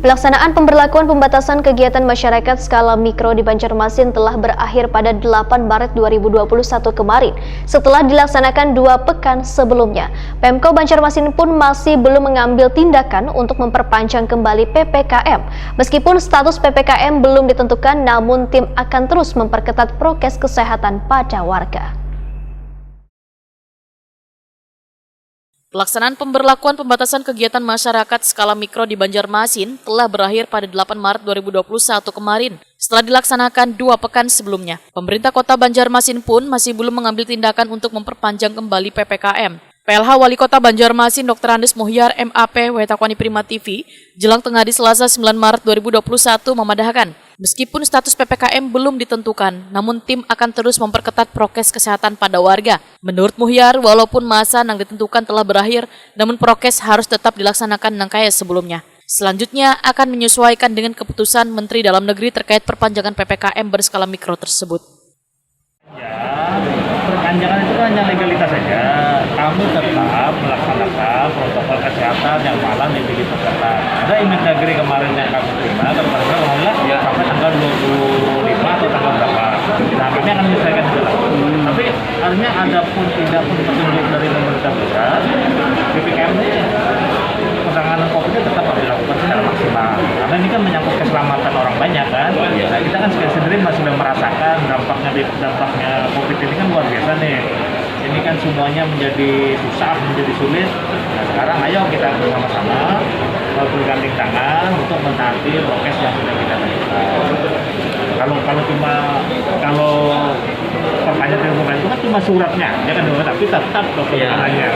Pelaksanaan pemberlakuan pembatasan kegiatan masyarakat skala mikro di Banjarmasin telah berakhir pada 8 Maret 2021 kemarin setelah dilaksanakan 2 pekan sebelumnya. Pemko Banjarmasin pun masih belum mengambil tindakan untuk memperpanjang kembali PPKM. Meskipun status PPKM belum ditentukan, namun tim akan terus memperketat prokes kesehatan pada warga. Pelaksanaan pemberlakuan pembatasan kegiatan masyarakat skala mikro di Banjarmasin telah berakhir pada 8 Maret 2021 kemarin setelah dilaksanakan 2 pekan sebelumnya. Pemerintah Kota Banjarmasin pun masih belum mengambil tindakan untuk memperpanjang kembali PPKM. PLH Wali Kota Banjarmasin Dr. Andes Muhyar MAP Wetakwani Prima TV jelang tengah di Selasa 9 Maret 2021 memadahkan, meskipun status PPKM belum ditentukan, namun tim akan terus memperketat prokes kesehatan pada warga. Menurut Muhyar, walaupun masa yang ditentukan telah berakhir, namun prokes harus tetap dilaksanakan kayak sebelumnya. Selanjutnya akan menyesuaikan dengan keputusan Menteri Dalam Negeri terkait perpanjangan PPKM berskala mikro tersebut. Ya, perpanjangan itu kan hanya legalitas saja. Kamu tetap melaksanakan protokol kesehatan yang malah lebih diperketat. Ada Inmendagri kemarin yang kami terima, terpaksa alhamdulillah ya sampai tanggal 25 atau tanggal berapa. Nah, kami akan menyelesaikan itu lah. Tapi artinya ada pun tidak pun petunjuk dari pemerintah pusat, PPKM ini penanganan COVID-nya tetap harus dilakukan secara maksimal. Karena ini kan menyangkut keselamatan orang banyak kan. Nah, kita kan sendiri masih sudah merasakan dampaknya COVID ini kan luar biasa nih. Ini kan semuanya menjadi susah, menjadi sulit. Nah, sekarang ayo kita bersama-sama bergandeng tangan untuk menaati prokes yang sudah kita lakukan. Kalau perpanjangan PPKM itu kan cuma suratnya, ya kan, tapi tetap dokumennya.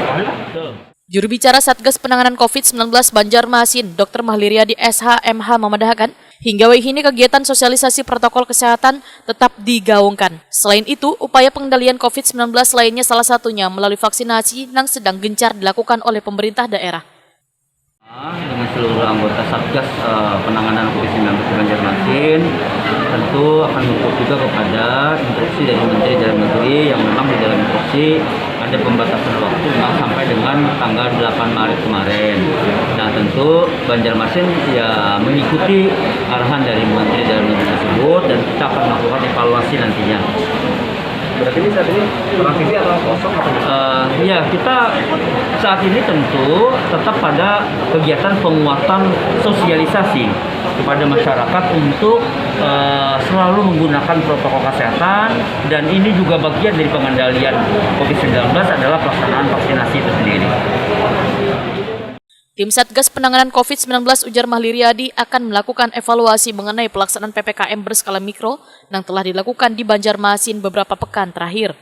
Juru bicara Satgas Penanganan COVID-19 Banjarmasin, Dr. Mahliriadi SHMH memadahkan, hingga ini kegiatan sosialisasi protokol kesehatan tetap digaungkan. Selain itu, upaya pengendalian COVID-19 lainnya salah satunya melalui vaksinasi yang sedang gencar dilakukan oleh pemerintah daerah. Dengan seluruh anggota Satgas Penanganan COVID-19 Banjarmasin, tentu akan mengikut juga kepada instruksi dari Menteri Dalam Negeri yang memang di dalam instruksi ada pembatasan waktu sampai dengan tanggal 8 Maret kemarin. Nah, tentu Banjarmasin ya mengikuti arahan dari Menteri Dalam Negeri tersebut dan kita akan melakukan evaluasi nantinya. Berarti ini saat ini transisi atau kosong? Ya, kita saat ini tentu tetap pada kegiatan penguatan sosialisasi kepada masyarakat untuk selalu menggunakan protokol kesehatan, dan ini juga bagian dari pengendalian COVID-19 adalah pelaksanaan vaksinasi itu sendiri. Tim Satgas Penanganan COVID-19 ujar Mahliriadi akan melakukan evaluasi mengenai pelaksanaan PPKM berskala mikro yang telah dilakukan di Banjarmasin beberapa pekan terakhir.